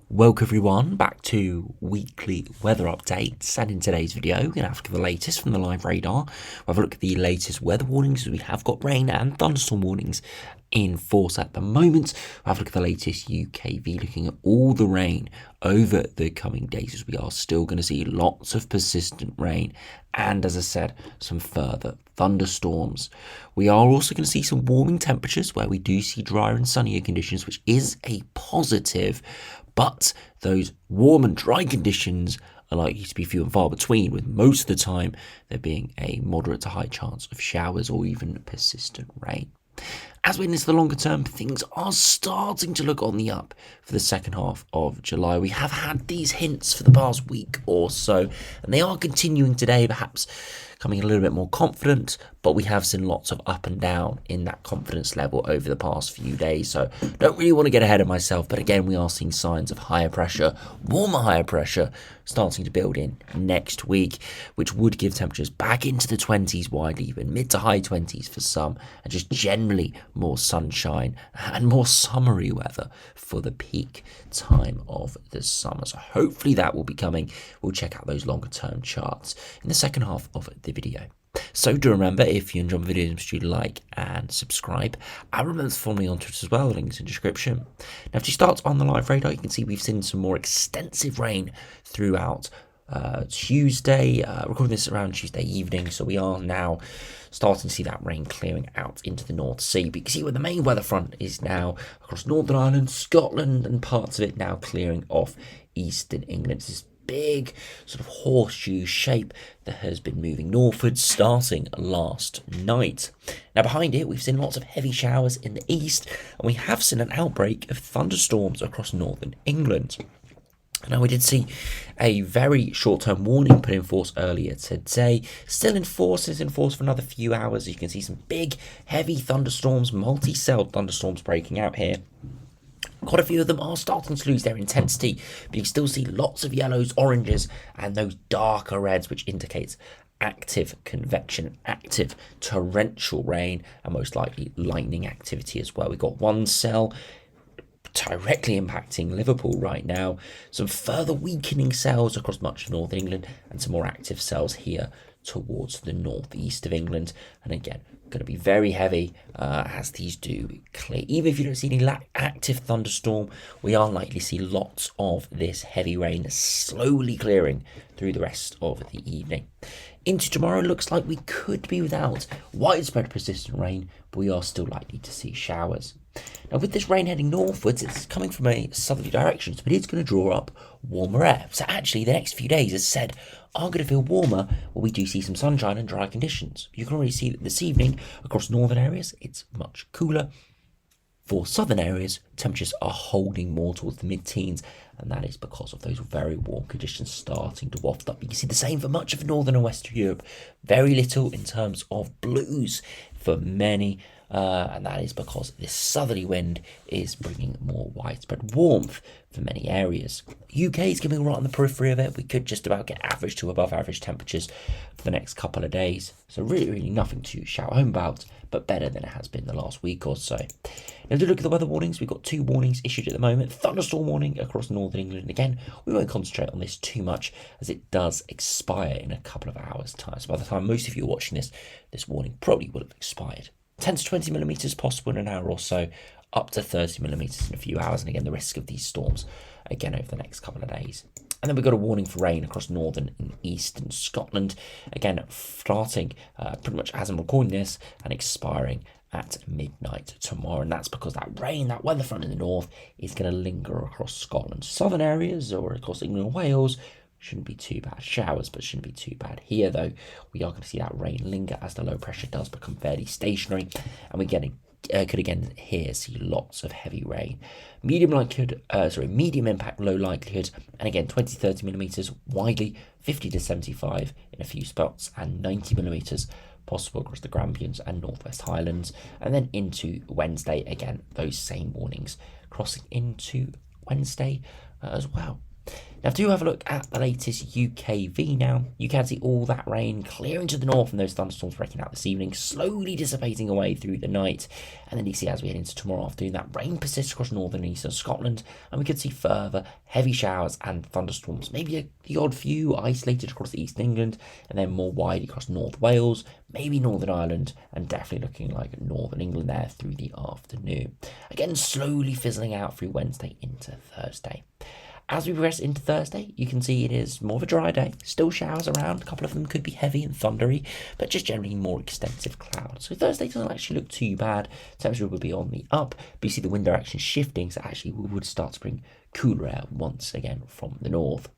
Welcome everyone back to weekly weather updates, and in today's video we're going to have the latest from the live radar. We'll have a look at the latest weather warnings, as we have got rain and thunderstorm warnings in force at the moment. We'll have a look at the latest UKV, looking at all the rain over the coming days, as we are still going to see lots of persistent rain and, as I said, some further thunderstorms. We are also going to see some warming temperatures where we do see drier and sunnier conditions, which is a positive. But those warm and dry conditions are likely to be few and far between, with most of the time there being a moderate to high chance of showers or even persistent rain. As we enter the longer term, things are starting to look on the up for the second half of July. We have had these hints for the past week or so, and they are continuing today, perhaps coming a little bit more confident, but we have seen lots of up and down in that confidence level over the past few days. So don't really want to get ahead of myself, but again, we are seeing signs of higher pressure, warmer higher pressure, starting to build in next week, which would give temperatures back into the 20s widely, even mid to high 20s for some, and just generally more sunshine and more summery weather for the peak time of the summer. So hopefully that will be coming. We'll check out those longer term charts in the second half of the video. So do remember, if you enjoy my videos, make sure you like and subscribe. And remember to follow me on Twitter as well, the link's in the description. Now, if you start on the live radar, you can see we've seen some more extensive rain throughout Tuesday, recording this around Tuesday evening, so we are now starting to see that rain clearing out into the North Sea. But you can see where the main weather front is now across Northern Ireland, Scotland, and parts of it now clearing off eastern England. This big sort of horseshoe shape that has been moving northwards starting last night. Now behind it, we've seen lots of heavy showers in the east, and we have seen an outbreak of thunderstorms across northern England. Now, we did see a very short-term warning put in force earlier today. Still in force, is in force for another few hours. You can see some big, heavy thunderstorms, multi-celled thunderstorms breaking out here. Quite a few of them are starting to lose their intensity, but you can still see lots of yellows, oranges, and those darker reds, which indicates active convection, active torrential rain, and most likely lightning activity as well. We've got one cell directly impacting Liverpool right now, some further weakening cells across much of northern England, and some more active cells here towards the northeast of England. And again, going to be very heavy as these do clear. Even if you don't see any active thunderstorm, we are likely to see lots of this heavy rain slowly clearing through the rest of the evening. Into tomorrow, looks like we could be without widespread persistent rain, but we are still likely to see showers. Now, with this rain heading northwards, it's coming from a southerly direction, but it's going to draw up warmer air. So actually, the next few days, as said, are going to feel warmer, where we do see some sunshine and dry conditions. You can already see that this evening, across northern areas, it's much cooler. For southern areas, temperatures are holding more towards the mid-teens, and that is because of those very warm conditions starting to waft up. You can see the same for much of northern and western Europe. Very little in terms of blues for many, and that is because this southerly wind is bringing more widespread warmth for many areas. UK is coming right on the periphery of it. We could just about get average to above average temperatures for the next couple of days. So really nothing to shout home about, but better than it has been the last week or so. Now, to look at the weather warnings, we've got two warnings issued at the moment. Thunderstorm warning across northern England. Again, we won't concentrate on this too much, as it does expire in a couple of hours' time. So by the time most of you are watching this warning probably will have expired. 10 to 20 millimetres possible in an hour or so, up to 30 millimetres in a few hours. And again, the risk of these storms, again, over the next couple of days. And then we've got a warning for rain across northern and eastern Scotland. Again, starting pretty much as I'm recording this and expiring at midnight tomorrow. And that's because that rain, that weather front in the north, is going to linger across Scotland. Southern areas, or across England and Wales, shouldn't be too bad. Showers, but shouldn't be too bad. Here, though, we are going to see that rain linger as the low pressure does become fairly stationary. And we're getting could again here see lots of heavy rain. Medium impact, low likelihood, and again 20-30 millimetres widely, 50 to 75 in a few spots, and 90 millimetres possible across the Grampians and Northwest Highlands. And then into Wednesday, again those same warnings crossing into Wednesday as well. Now, do have a look at the latest UKV now. You can see all that rain clearing to the north and those thunderstorms breaking out this evening, slowly dissipating away through the night. And then you see as we head into tomorrow afternoon, that rain persists across northern and eastern Scotland, and we could see further heavy showers and thunderstorms, maybe the odd few isolated across east England, and then more widely across North Wales, maybe Northern Ireland, and definitely looking like Northern England there through the afternoon. Again, slowly fizzling out through Wednesday into Thursday. As we progress into Thursday, you can see it is more of a dry day. Still showers around. A couple of them could be heavy and thundery, but just generally more extensive clouds. So Thursday doesn't actually look too bad. Temperature will be on the up, but you see the wind direction shifting, so actually we would start to bring cooler air once again from the north.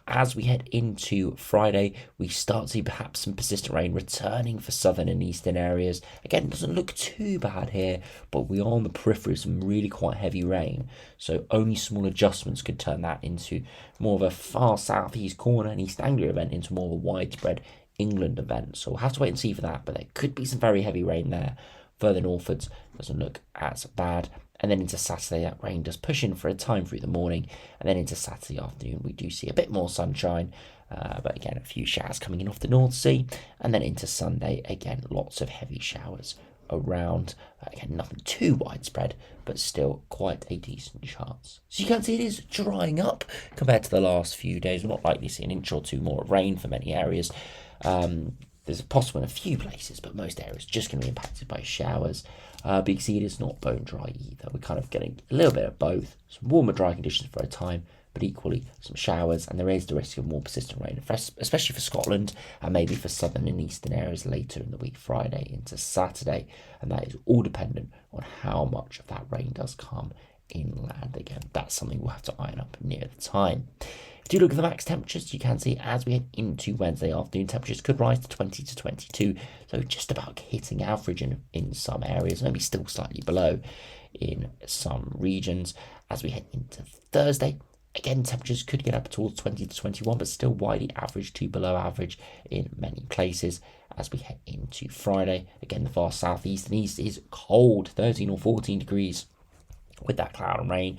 As we head into Friday, we start to see perhaps some persistent rain returning for southern and eastern areas. Again, it doesn't look too bad here, but we are on the periphery of some really quite heavy rain. So only small adjustments could turn that into more of a far southeast corner and East Anglia event into more of a widespread England event. So we'll have to wait and see for that, but there could be some very heavy rain there. Further northwards doesn't look as bad. And then into Saturday, that rain does push in for a time through the morning. And then into Saturday afternoon, we do see a bit more sunshine. But again, a few showers coming in off the North Sea. And then into Sunday, again, lots of heavy showers around. Again, nothing too widespread, but still quite a decent chance. So you can see it is drying up compared to the last few days. We're not likely to see an inch or two more of rain for many areas. There's possible in a few places, but most areas just going to be impacted by showers. But you can see it is not bone dry either. We're kind of getting a little bit of both. Some warmer, dry conditions for a time, but equally some showers. And there is the risk of more persistent rain, especially for Scotland and maybe for southern and eastern areas later in the week, Friday into Saturday. And that is all dependent on how much of that rain does come inland. Again, that's something we'll have to iron up near the time. If you look at the max temperatures, you can see as we head into Wednesday afternoon, temperatures could rise to 20 to 22, so just about hitting average in some areas, maybe still slightly below in some regions. As we head into Thursday, again, temperatures could get up towards 20 to 21, but still widely average to below average in many places. As we head into Friday, again, the far southeast and east is cold, 13 or 14 degrees with that cloud and rain.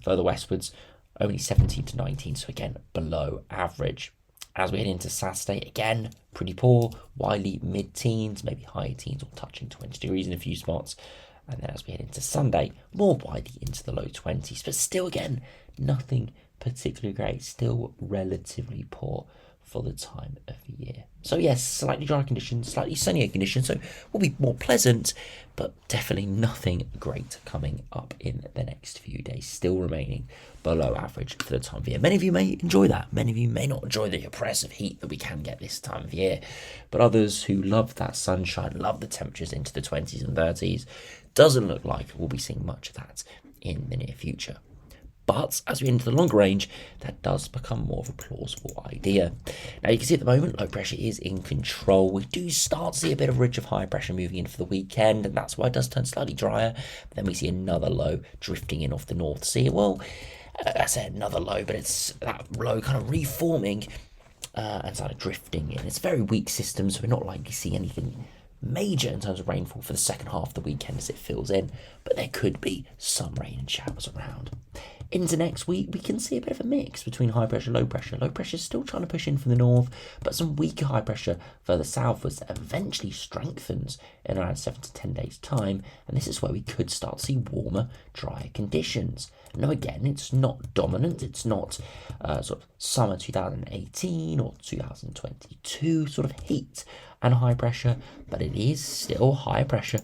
Further westwards, only 17 to 19, so again, below average. As we head into Saturday, again, pretty poor, widely mid-teens, maybe high teens or touching 20 degrees in a few spots. And then as we head into Sunday, more widely into the low 20s, but still, again, nothing particularly great, still relatively poor for the time of the year. So yes, slightly dry conditions, slightly sunnier conditions, so will be more pleasant, but definitely nothing great coming up in the next few days, still remaining below average for the time of year. Many of you may enjoy that, many of you may not enjoy the oppressive heat that we can get this time of year, but others who love that sunshine, love the temperatures into the 20s and 30s, doesn't look like we'll be seeing much of that in the near future. But as we enter the longer range, that does become more of a plausible idea. Now you can see at the moment, low pressure is in control. We do start to see a bit of ridge of high pressure moving in for the weekend, and that's why it does turn slightly drier. But then we see another low drifting in off the North Sea. Well, I said another low, but it's that low kind of reforming and sort of drifting in. It's a very weak system, so we're not likely to see anything major in terms of rainfall for the second half of the weekend as it fills in, but there could be some rain and showers around. Into next week, we can see a bit of a mix between high pressure and low pressure. Low pressure is still trying to push in from the north, but some weaker high pressure further southwards that eventually strengthens in around 7 to 10 days' time. And this is where we could start to see warmer, drier conditions. Now, again, it's not dominant. It's not sort of summer 2018 or 2022 sort of heat and high pressure, but it is still high pressure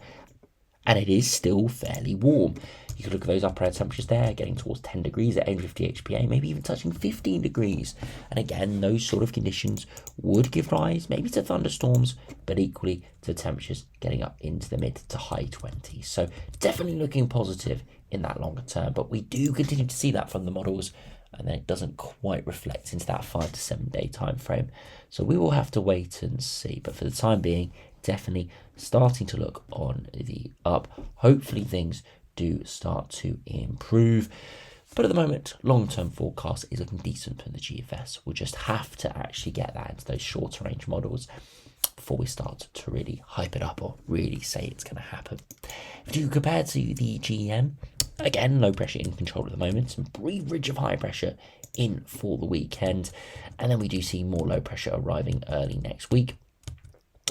and it is still fairly warm. You could look at those upper air temperatures there, getting towards 10 degrees at 850 HPA, maybe even touching 15 degrees. And again, those sort of conditions would give rise maybe to thunderstorms, but equally to temperatures getting up into the mid to high 20s. So definitely looking positive in that longer term, but we do continue to see that from the models, and then it doesn't quite reflect into that 5 to 7 day time frame. So we will have to wait and see, but for the time being, definitely starting to look on the up. Hopefully things do start to improve, but at the moment long-term forecast is looking decent for the GFS. We'll just have to actually get that into those shorter range models before we start to really hype it up or really say it's going to happen. If you compare to the GEM, Again, low pressure in control at the moment. Some brief ridge of high pressure in for the weekend. And then we do see more low pressure arriving early next week.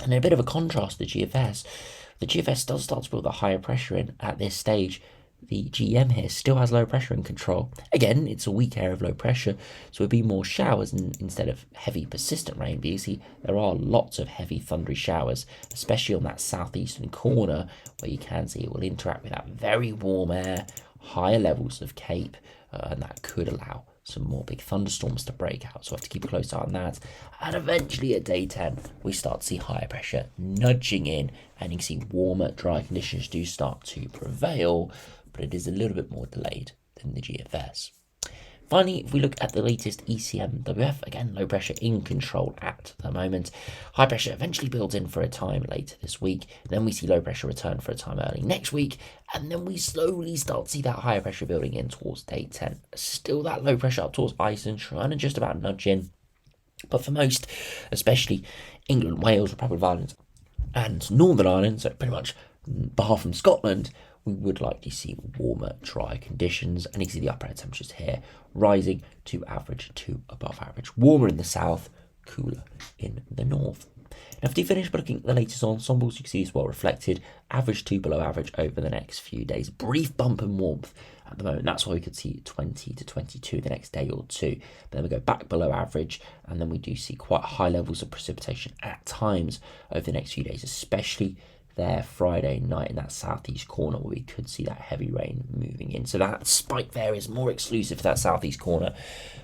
And in a bit of a contrast to the GFS does start to build the higher pressure in at this stage. The GM here still has low pressure in control. Again, it's a weak area of low pressure, so it'll be more showers instead of heavy persistent rain. But you see, there are lots of heavy thundery showers, especially on that southeastern corner, where you can see it will interact with that very warm air, higher levels of Cape, and that could allow some more big thunderstorms to break out. So we'll have to keep a close eye on that. And eventually at day 10, we start to see higher pressure nudging in, and you can see warmer, dry conditions do start to prevail, but it is a little bit more delayed than the GFS. Finally, if we look at the latest ECMWF, again, low pressure in control at the moment. High pressure eventually builds in for a time later this week. Then we see low pressure return for a time early next week. And then we slowly start to see that higher pressure building in towards day 10. Still that low pressure up towards Iceland, trying to just about nudge in. But for most, especially England, Wales, Republic of Ireland, and Northern Ireland, so pretty much bar from Scotland, we would likely see warmer, dry conditions, and you can see the upper air temperatures here rising to average to above average. Warmer in the south, cooler in the north. Now, if you finish by looking at the latest ensembles, you can see it's well reflected, average to below average over the next few days. Brief bump in warmth at the moment. That's why we could see 20 to 22 the next day or two. But then we go back below average, and then we do see quite high levels of precipitation at times over the next few days, especially there Friday night in that southeast corner where we could see that heavy rain moving in. So that spike there is more exclusive to that southeast corner,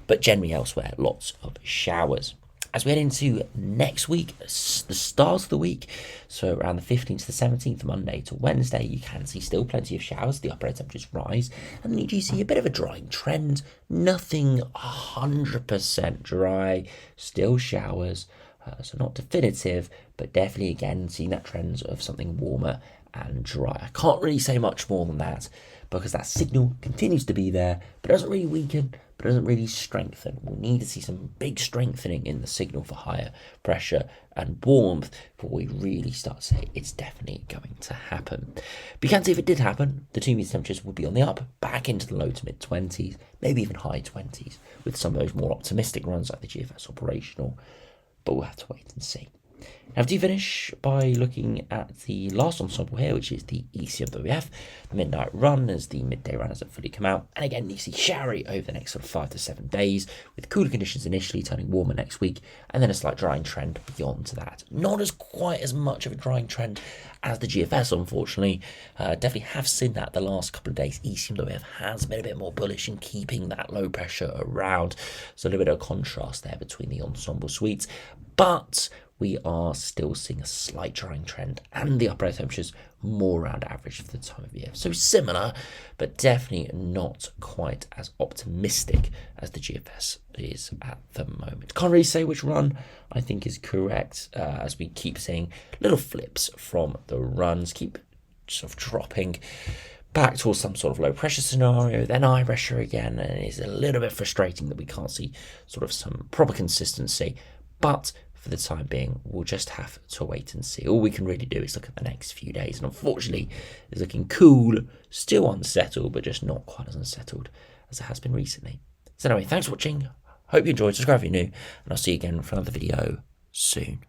but generally elsewhere, lots of showers. As we head into next week, the start of the week, so around the 15th to the 17th, Monday to Wednesday, you can see still plenty of showers. The upper air temperatures rise, and then you do see a bit of a drying trend. Nothing 100% dry, still showers. So not definitive, but definitely again seeing that trend of something warmer and dry. I can't really say much more than that because that signal continues to be there, but it doesn't really weaken, but it doesn't really strengthen. We'll need to see some big strengthening in the signal for higher pressure and warmth before we really start to say it's definitely going to happen. But you can see if it did happen, the 2 meter temperatures would be on the up, back into the low to mid 20s, maybe even high 20s, with some of those more optimistic runs like the GFS operational. But we'll have to wait and see. Now, to finish by looking at the last ensemble here, which is the ECMWF, the midnight run as the midday runners have fully come out. And again, you see showery over the next sort of 5 to 7 days, with cooler conditions initially turning warmer next week, and then a slight drying trend beyond that. Not as quite as much of a drying trend as the GFS, unfortunately. Definitely have seen that the last couple of days. ECMWF has been a bit more bullish in keeping that low pressure around. So a little bit of contrast there between the ensemble suites. But we are still seeing a slight drying trend and the upper air temperatures more around average for the time of year. So similar, but definitely not quite as optimistic as the GFS is at the moment. Can't really say which run I think is correct, as we keep seeing little flips from the runs, keep sort of dropping back towards some sort of low pressure scenario, then high pressure again, and it's a little bit frustrating that we can't see sort of some proper consistency. But for the time being, we'll just have to wait and see. All we can really do is look at the next few days, and unfortunately, it's looking cool, still unsettled, but just not quite as unsettled as it has been recently. So anyway, thanks for watching. Hope you enjoyed. Subscribe if you're new, and I'll see you again for another video soon.